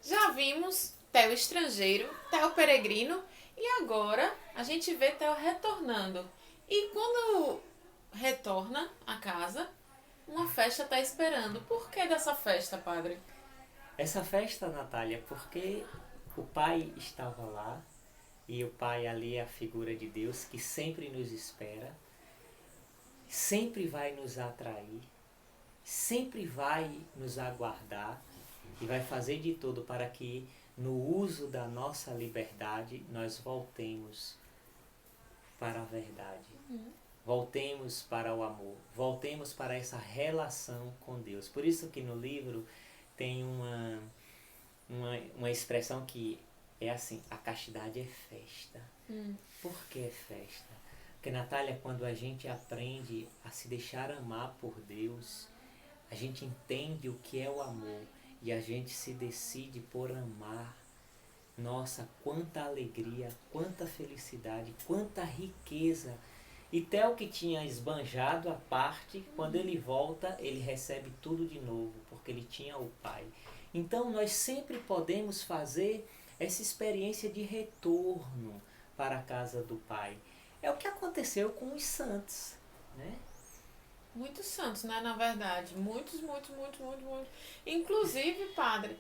Já vimos Theo estrangeiro, Theo peregrino e agora a gente vê Theo retornando. E quando retorna à casa, uma festa está esperando. Por que dessa festa, padre? Essa festa, Natália, porque o Pai estava lá e o Pai ali é a figura de Deus que sempre nos espera, sempre vai nos atrair, sempre vai nos aguardar e vai fazer de tudo para que no uso da nossa liberdade nós voltemos para a verdade. Voltemos para o amor, voltemos para essa relação com Deus. Por isso que no livro tem uma expressão que é assim, a castidade é festa. Por que é festa? Porque, Natália, quando a gente aprende a se deixar amar por Deus, a gente entende o que é o amor e a gente se decide por amar. Nossa, quanta alegria, quanta felicidade, quanta riqueza. E Theo, que tinha esbanjado a parte, quando ele volta, ele recebe tudo de novo, porque ele tinha o Pai. Então nós sempre podemos fazer essa experiência de retorno para a casa do Pai. É o que aconteceu com os santos, né? Muitos santos, né? Na verdade. Muitos, muitos, muitos, muitos, muitos. Inclusive, padre,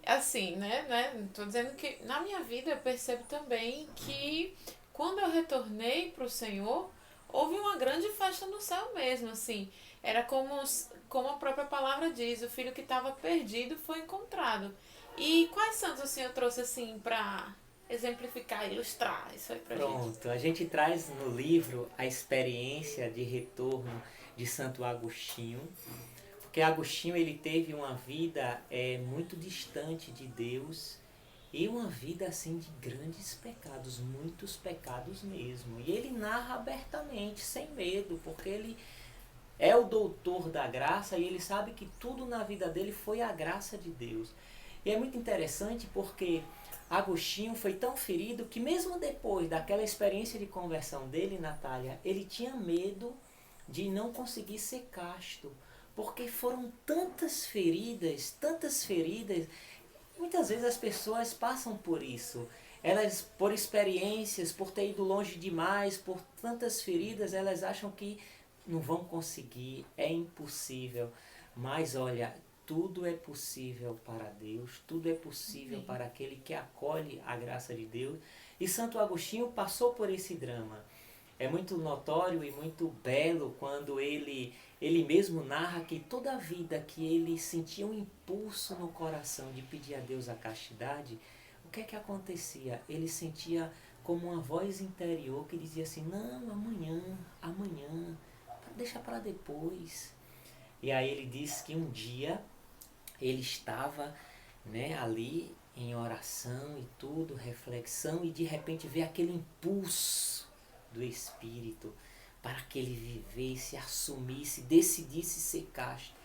assim, né? Tô dizendo que na minha vida eu percebo também que quando eu retornei para o Senhor, houve uma grande festa no céu mesmo, assim. Era como a própria palavra diz, o filho que estava perdido foi encontrado. E quais santos o Senhor trouxe assim para exemplificar, ilustrar isso aí pra gente? Pronto, a gente traz no livro a experiência de retorno de Santo Agostinho, porque Agostinho ele teve uma vida muito distante de Deus e uma vida assim de grandes pecados, muitos pecados mesmo. E ele narra abertamente, sem medo, porque ele é o doutor da graça e ele sabe que tudo na vida dele foi a graça de Deus. E é muito interessante porque Agostinho foi tão ferido que mesmo depois daquela experiência de conversão dele, Natália, ele tinha medo de não conseguir ser casto, porque foram tantas feridas. Muitas vezes as pessoas passam por isso. Elas, por experiências, por ter ido longe demais, por tantas feridas, elas acham que não vão conseguir, é impossível. Mas olha, tudo é possível para Deus, tudo é possível Amém. para aquele que acolhe a graça de Deus. E Santo Agostinho passou por esse drama. É muito notório e muito belo quando ele mesmo narra que toda a vida que ele sentia um impulso no coração de pedir a Deus a castidade, o que é que acontecia? Ele sentia como uma voz interior que dizia assim, não, amanhã, amanhã, deixa para depois. E aí ele diz que um dia ele estava, né, ali em oração e tudo, reflexão, e de repente vê aquele impulso do Espírito para que ele vivesse, assumisse, decidisse ser casto.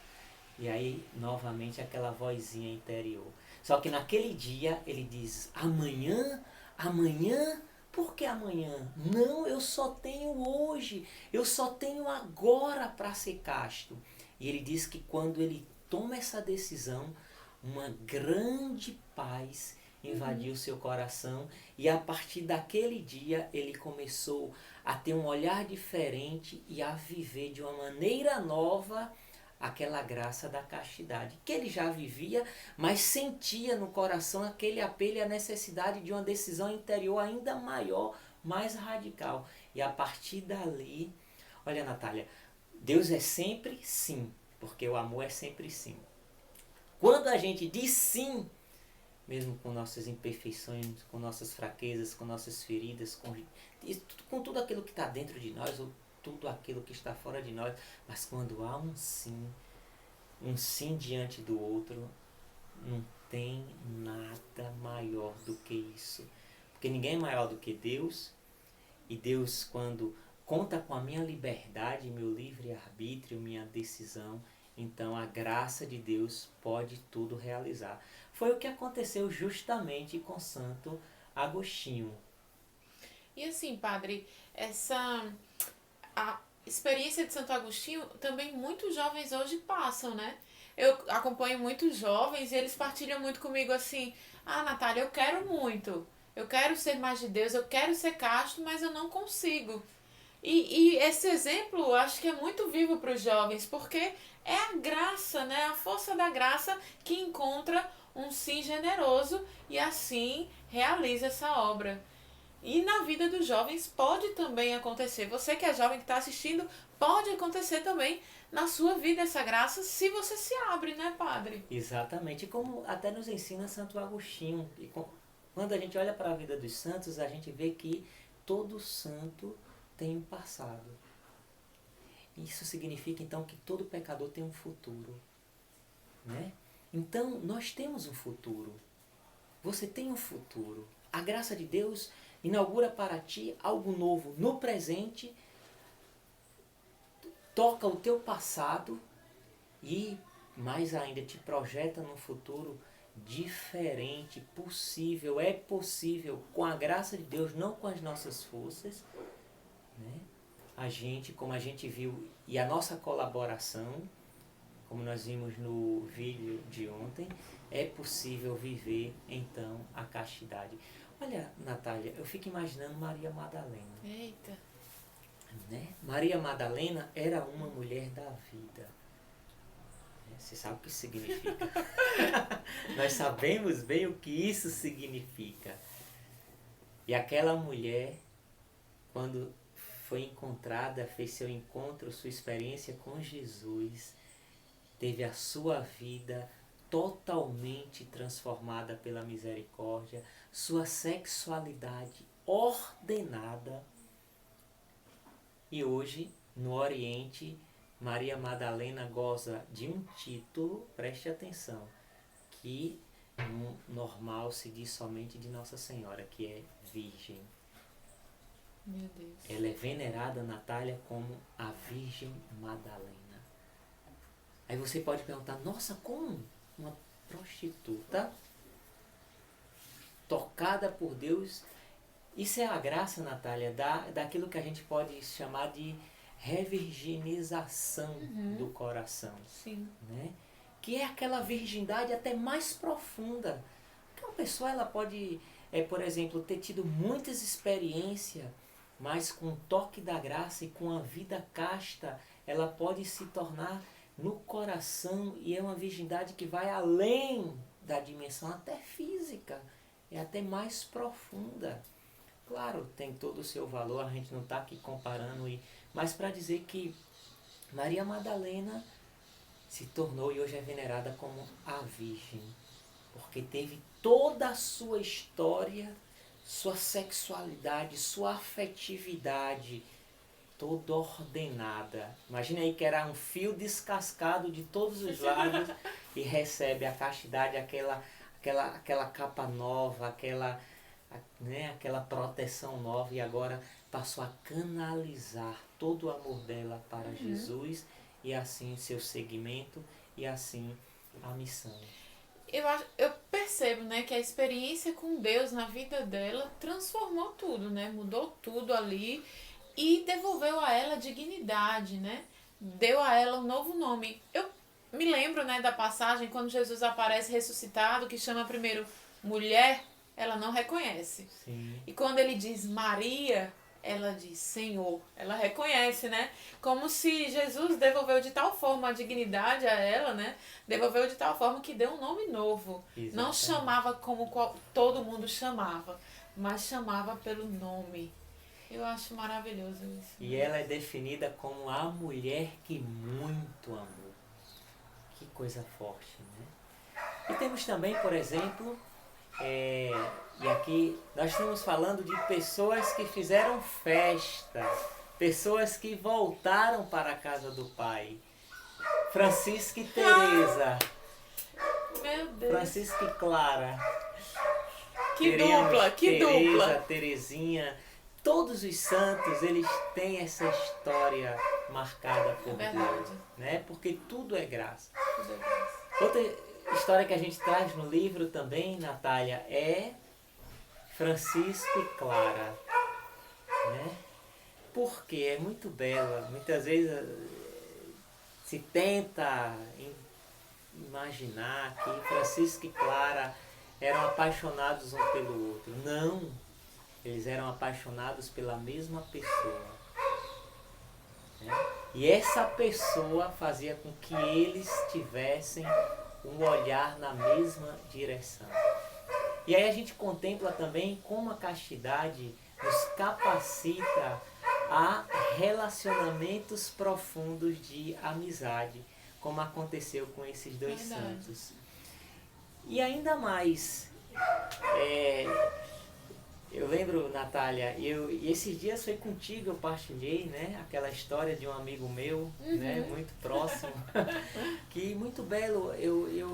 E aí, novamente, aquela vozinha interior. Só que naquele dia ele diz: amanhã, amanhã, por que amanhã? Não, eu só tenho hoje, eu só tenho agora para ser casto. E ele diz que quando ele toma essa decisão, uma grande paz invadiu seu coração e a partir daquele dia ele começou a ter um olhar diferente e a viver de uma maneira nova aquela graça da castidade, que ele já vivia, mas sentia no coração aquele apelo e a necessidade de uma decisão interior ainda maior, mais radical. E a partir dali, olha, Natália, Deus é sempre sim, porque o amor é sempre sim. Quando a gente diz sim, mesmo com nossas imperfeições, com nossas fraquezas, com nossas feridas, com tudo aquilo que está dentro de nós, ou tudo aquilo que está fora de nós, mas quando há um sim diante do outro, não tem nada maior do que isso. Porque ninguém é maior do que Deus, e Deus, quando conta com a minha liberdade, meu livre-arbítrio, minha decisão, então a graça de Deus pode tudo realizar. Foi o que aconteceu justamente com Santo Agostinho. E assim, padre, essa a experiência de Santo Agostinho também muitos jovens hoje passam, né? eu acompanho muitos jovens e eles partilham muito comigo assim: ah, Natália, eu quero muito. Eu quero ser mais de Deus, eu quero ser casto, mas eu não consigo. E esse exemplo eu acho que é muito vivo para os jovens, porque é a graça, né? A força da graça que encontra um sim generoso e assim realiza essa obra. E na vida dos jovens pode também acontecer. Você que é jovem que está assistindo, pode acontecer também na sua vida essa graça se você se abre, né, padre? Exatamente. E como até nos ensina Santo Agostinho. Quando a gente olha para a vida dos santos, a gente vê que todo santo tem um passado. Isso significa então que todo pecador tem um futuro, né? Então nós temos um futuro. Você tem um futuro. A graça de Deus inaugura para ti algo novo no presente, toca o teu passado e mais ainda te projeta num futuro diferente, possível, é possível com a graça de Deus, não com as nossas forças, né? A gente, como a gente viu, e a nossa colaboração, como nós vimos no vídeo de ontem, é possível viver então a castidade. Olha, Natália, eu fico imaginando Maria Madalena. Eita. Né? Maria Madalena era uma mulher da vida. Você sabe o que isso significa? Nós sabemos bem o que isso significa. E aquela mulher, quando foi encontrada, fez seu encontro, sua experiência com Jesus, teve a sua vida totalmente transformada pela misericórdia, sua sexualidade ordenada. E hoje, no Oriente, Maria Madalena goza de um título, preste atenção, que no normal se diz somente de Nossa Senhora, que é Virgem. Meu Deus. Ela é venerada, Natália, como a Virgem Madalena. Aí você pode perguntar, nossa, como uma prostituta tocada por Deus? Isso é a graça, Natália, daquilo que a gente pode chamar de revirginização do coração. Sim. Né? Que é aquela virgindade até mais profunda. Porque uma pessoa ela pode, por exemplo, ter tido muitas experiências, mas com o toque da graça e com a vida casta, ela pode se tornar no coração, e é uma virgindade que vai além da dimensão até física, é até mais profunda. Claro, tem todo o seu valor, a gente não está aqui comparando, mas para dizer que Maria Madalena se tornou e hoje é venerada como a Virgem, porque teve toda a sua história, sua sexualidade, sua afetividade, toda ordenada. Imagina aí que era um fio descascado de todos os lados e recebe a castidade, aquela capa nova, aquela proteção nova, e agora passou a canalizar todo o amor dela para Jesus, e assim seu seguimento e assim a missão. Eu percebo, né, que a experiência com Deus na vida dela transformou tudo, né? Mudou tudo ali e devolveu a ela dignidade, né? Deu a ela um novo nome. Eu me lembro, né, da passagem quando Jesus aparece ressuscitado, que chama primeiro mulher, ela não reconhece. Sim. E quando ele diz Maria, ela diz Senhor. Ela reconhece, né? Como se Jesus devolveu de tal forma a dignidade a ela, né? Devolveu de tal forma que deu um nome novo. Exatamente. Não chamava como todo mundo chamava, mas chamava pelo nome. Eu acho maravilhoso isso. E ela é definida como a mulher que muito amou. Que coisa forte, né? E temos também, por exemplo, e aqui nós estamos falando de pessoas que fizeram festa, pessoas que voltaram para a casa do Pai. Francisca e Teresa. Meu Deus. Francisca e Clara. Que Teremos dupla, que Teresa, dupla. Terezinha. Todos os santos, eles têm essa história marcada por Deus, né? Porque tudo é graça. Tudo é graça. Outra história que a gente traz no livro também, Natália, é Francisco e Clara, né? Porque é muito bela. Muitas vezes se tenta imaginar que Francisco e Clara eram apaixonados um pelo outro. Não, eles eram apaixonados pela mesma pessoa. Né? E essa pessoa fazia com que eles tivessem um olhar na mesma direção. E aí a gente contempla também como a castidade nos capacita a relacionamentos profundos de amizade, como aconteceu com esses dois santos. E ainda mais, eu lembro, Natália, e esses dias foi contigo, eu partilhei, né, aquela história de um amigo meu, né, muito próximo, que muito belo,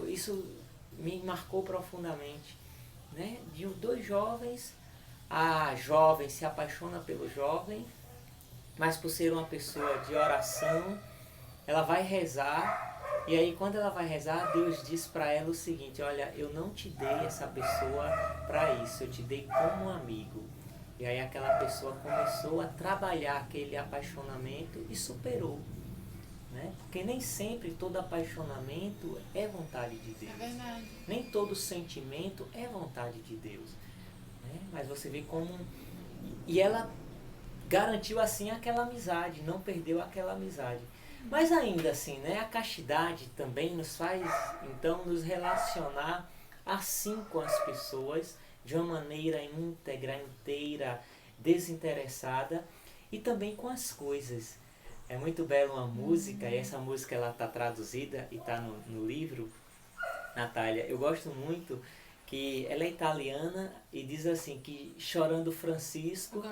isso me marcou profundamente, né, de dois jovens, a jovem se apaixona pelo jovem, mas por ser uma pessoa de oração, ela vai rezar, e aí quando ela vai rezar, Deus diz para ela o seguinte: olha, eu não te dei essa pessoa para isso, eu te dei como um amigo. E aí aquela pessoa começou a trabalhar aquele apaixonamento e superou. Né? Porque nem sempre todo apaixonamento é vontade de Deus. É verdade. Nem todo sentimento é vontade de Deus. Né? Mas você vê como... E ela garantiu assim aquela amizade, não perdeu aquela amizade. Mas ainda assim, né, a castidade também nos faz, então, nos relacionar assim com as pessoas, de uma maneira íntegra, inteira, desinteressada, e também com as coisas. É muito bela uma música, e essa música ela está traduzida e está no livro, Natália. Eu gosto muito, que ela é italiana e diz assim, que chorando Francisco,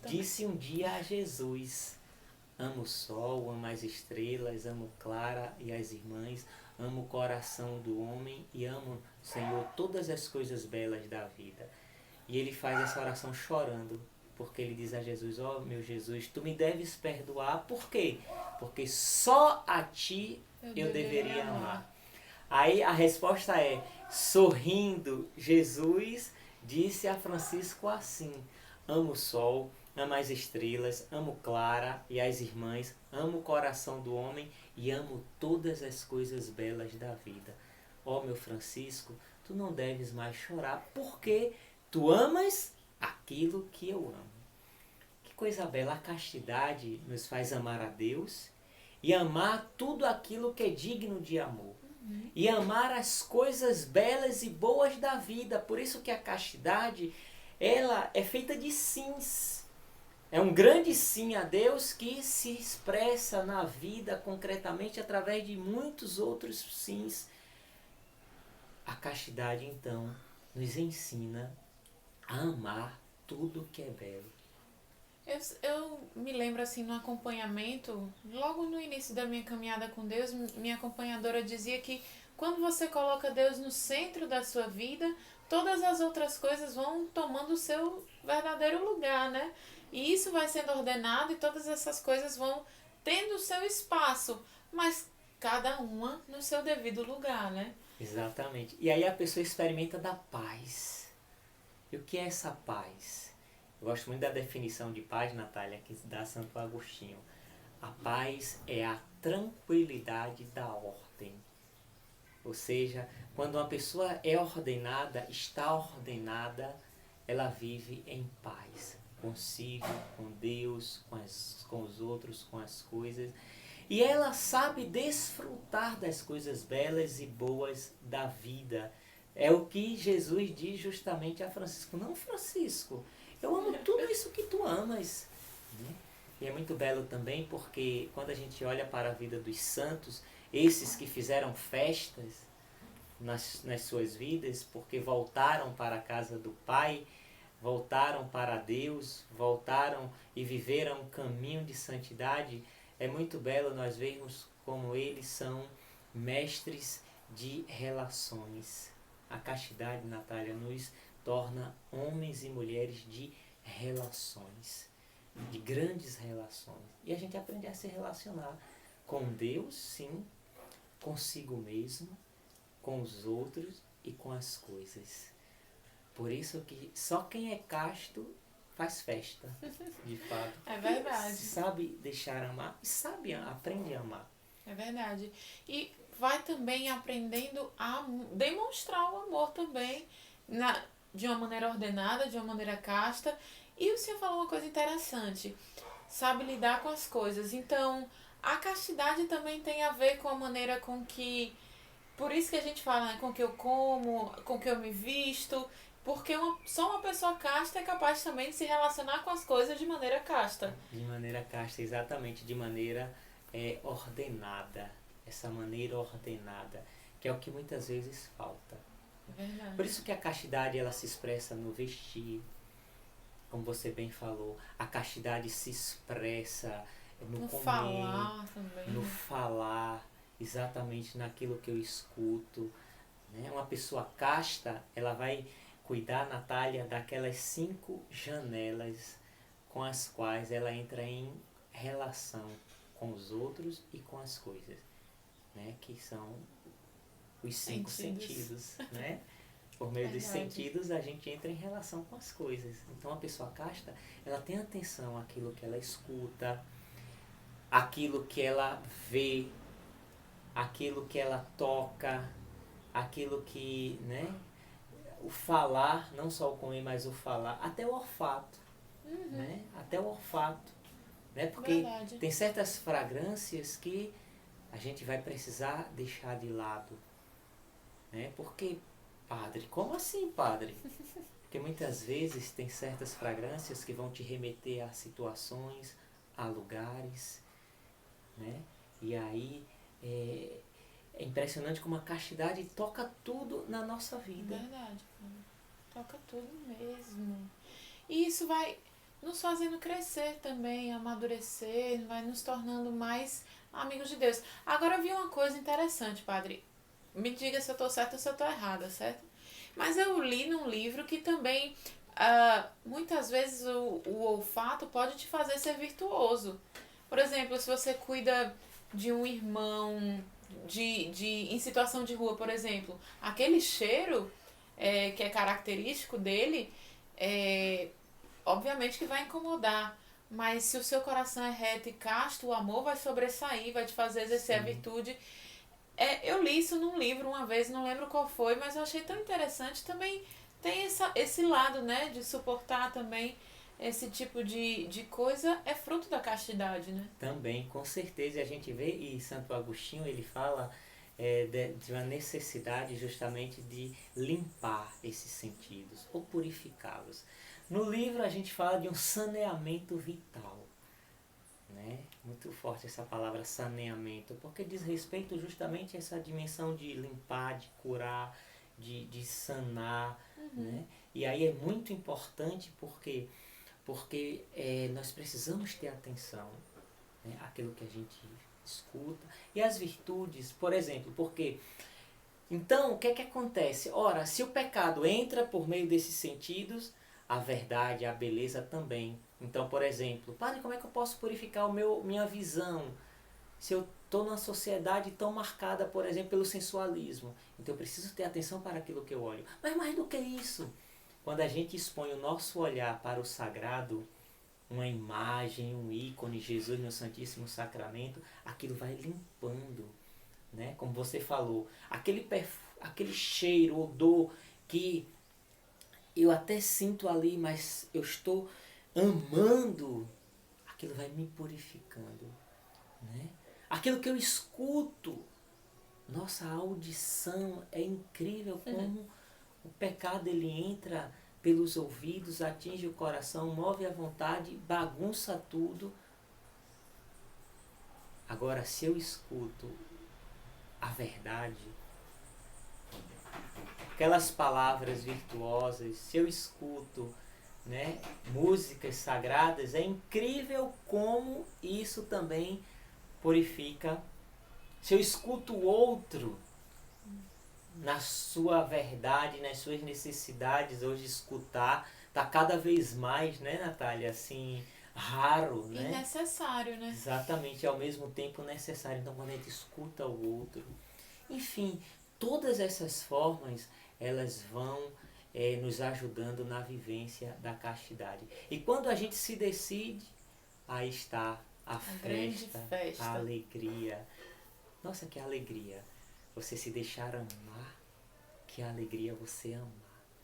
disse um dia a Jesus: amo o sol, amo as estrelas, amo Clara e as irmãs, amo o coração do homem e amo, Senhor, todas as coisas belas da vida. E ele faz essa oração chorando, porque ele diz a Jesus: ó meu Jesus, tu me deves perdoar. Por quê? Porque só a ti eu deveria amar. Aí a resposta é, sorrindo, Jesus disse a Francisco assim: amo o sol, amo as estrelas, amo Clara e as irmãs, amo o coração do homem e amo todas as coisas belas da vida. Ó meu Francisco, tu não deves mais chorar, porque tu amas aquilo que eu amo. Que coisa bela, a castidade nos faz amar a Deus e amar tudo aquilo que é digno de amor. E amar as coisas belas e boas da vida. Por isso que a castidade, ela é feita de sims. É um grande sim a Deus que se expressa na vida concretamente através de muitos outros sims. A castidade, então, nos ensina a amar tudo que é belo. Eu me lembro assim no acompanhamento, logo no início da minha caminhada com Deus, minha acompanhadora dizia que quando você coloca Deus no centro da sua vida, todas as outras coisas vão tomando o seu verdadeiro lugar, né? E isso vai sendo ordenado e todas essas coisas vão tendo o seu espaço, mas cada uma no seu devido lugar, né? Exatamente. E aí a pessoa experimenta da paz. E o que é essa paz? Eu gosto muito da definição de paz, Natália, que dá Santo Agostinho. A paz é a tranquilidade da ordem. Ou seja, quando uma pessoa é ordenada, está ordenada, ela vive em paz. Consigo, com Deus, com os outros, com as coisas. E ela sabe desfrutar das coisas belas e boas da vida. É o que Jesus diz justamente a Francisco. Não, Francisco, eu amo tudo isso que tu amas. E é muito belo também porque quando a gente olha para a vida dos santos, esses que fizeram festas nas suas vidas, porque voltaram para a casa do Pai, voltaram para Deus, voltaram e viveram um caminho de santidade, é muito belo nós vermos como eles são mestres de relações. A castidade, Natália, nos torna homens e mulheres de relações, de grandes relações. E a gente aprende a se relacionar com Deus, sim, consigo mesmo, com os outros e com as coisas. Por isso que só quem é casto faz festa, de fato. É verdade. Sabe deixar amar e aprende a amar. É verdade. E vai também aprendendo a demonstrar o amor também de uma maneira ordenada, de uma maneira casta. E o senhor falou uma coisa interessante, sabe lidar com as coisas. Então, a castidade também tem a ver com a maneira com que, por isso que a gente fala, né, com que eu como, com que eu me visto, porque só uma pessoa casta é capaz também de se relacionar com as coisas de maneira casta. De maneira casta, exatamente, de maneira ordenada. Essa maneira ordenada, que é o que muitas vezes falta. Verdade. Por isso que a castidade ela se expressa no vestir, como você bem falou. A castidade se expressa no comer, falar também. no falar, exatamente naquilo que eu escuto. Né? Uma pessoa casta, ela vai cuidar, Natália, daquelas 5 janelas com as quais ela entra em relação com os outros e com as coisas, né? Que são os 5 sentidos, né? Por meio dos sentidos a gente entra em relação com as coisas. Então a pessoa casta, ela tem atenção àquilo que ela escuta, àquilo que ela vê, àquilo que ela toca, aquilo que, né? O falar, não só o comer, mas o falar, até o olfato, né? Até o olfato, né? Porque Verdade. tem certas fragrâncias que a gente vai precisar deixar de lado, né? Porque, padre, como assim, padre? Porque muitas vezes tem certas fragrâncias que vão te remeter a situações, a lugares, né? E aí é impressionante como a castidade toca tudo na nossa vida. Verdade. Toca tudo mesmo. E isso vai nos fazendo crescer também, amadurecer, vai nos tornando mais amigos de Deus. Agora eu vi uma coisa interessante, padre. Me diga se eu estou certa ou se eu estou errada, certo? Mas eu li num livro que também, muitas vezes, o olfato pode te fazer ser virtuoso. Por exemplo, se você cuida de um irmão em situação de rua, por exemplo, aquele cheiro que é característico dele, obviamente que vai incomodar. Mas se o seu coração é reto e casto, o amor vai sobressair, vai te fazer exercer a virtude. Eu li isso num livro uma vez, não lembro qual foi, mas eu achei tão interessante. Também tem esse lado, né, de suportar também esse tipo de coisa, é fruto da castidade, né? Também, com certeza, a gente vê, e Santo Agostinho ele fala de uma necessidade justamente de limpar esses sentidos, ou purificá-los. No livro a gente fala de um saneamento vital, né? Muito forte essa palavra saneamento, porque diz respeito justamente a essa dimensão de limpar, de curar, de sanar, né? E aí é muito importante porque nós precisamos ter atenção, né, àquilo que a gente escuta. E as virtudes, por exemplo, porque... Então, o que é que acontece? Ora, se o pecado entra por meio desses sentidos, a verdade, a beleza também. Então, por exemplo, padre, como é que eu posso purificar minha visão? Se eu estou numa sociedade tão marcada, por exemplo, pelo sensualismo. Então, eu preciso ter atenção para aquilo que eu olho. Mas mais do que isso, quando a gente expõe o nosso olhar para o sagrado, uma imagem, um ícone, Jesus no Santíssimo Sacramento, aquilo vai limpando, né? Como você falou, aquele cheiro, odor que eu até sinto ali, mas eu estou amando, aquilo vai me purificando, né? Aquilo que eu escuto, nossa, a audição é incrível como o pecado ele entra pelos ouvidos, atinge o coração, move a vontade, bagunça tudo. Agora, se eu escuto a verdade, aquelas palavras virtuosas, se eu escuto, né, músicas sagradas, é incrível como isso também purifica. Se eu escuto o outro na sua verdade, nas suas necessidades, hoje escutar está cada vez mais, né, Natália, assim, raro, né? E necessário, né? Exatamente, ao mesmo tempo necessário. Então, quando a gente escuta o outro, enfim, todas essas formas, elas vão nos ajudando na vivência da castidade. E quando a gente se decide, aí está a grande festa, festa. a alegria. Nossa, que alegria! você se deixar amar, que a alegria é você amar.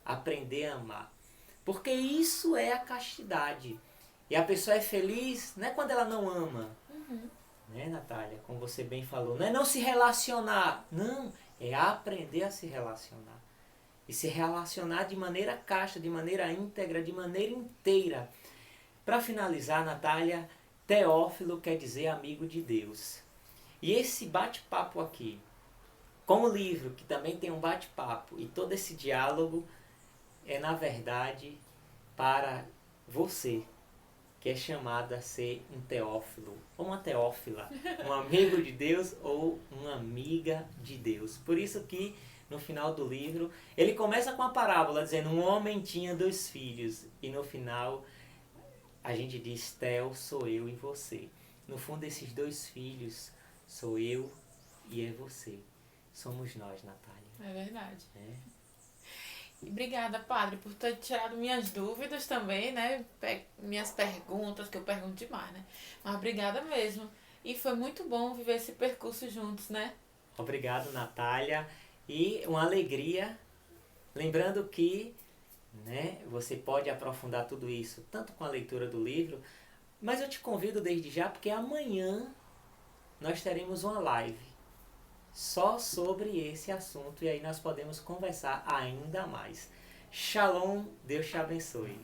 Aprender a amar. Porque isso é a castidade. E a pessoa é feliz, não é quando ela não ama. Né, Natália? Como você bem falou. Não é não se relacionar. Não, é aprender a se relacionar. E se relacionar de maneira casta, de maneira íntegra, de maneira inteira. Para finalizar, Natália, Teófilo quer dizer amigo de Deus. E esse bate-papo aqui, com o livro, que também tem um bate-papo, e todo esse diálogo, é na verdade para você, que é chamado a ser um teófilo, ou uma teófila, um amigo de Deus ou uma amiga de Deus. Por isso que no final do livro, ele começa com a parábola, dizendo, um homem tinha 2 filhos, e no final a gente diz, Theo, sou eu e você. No fundo, esses 2 filhos, sou eu e é você. Somos nós, Natália. É verdade. É. Obrigada, Padre, por ter tirado minhas dúvidas também, né? Minhas perguntas, que eu pergunto demais, né? Mas obrigada mesmo. E foi muito bom viver esse percurso juntos, né? Obrigado, Natália. E uma alegria. Lembrando que, né, você pode aprofundar tudo isso, tanto com a leitura do livro, mas eu te convido desde já, porque amanhã nós teremos uma live só sobre esse assunto, e aí nós podemos conversar ainda mais. Shalom, Deus te abençoe.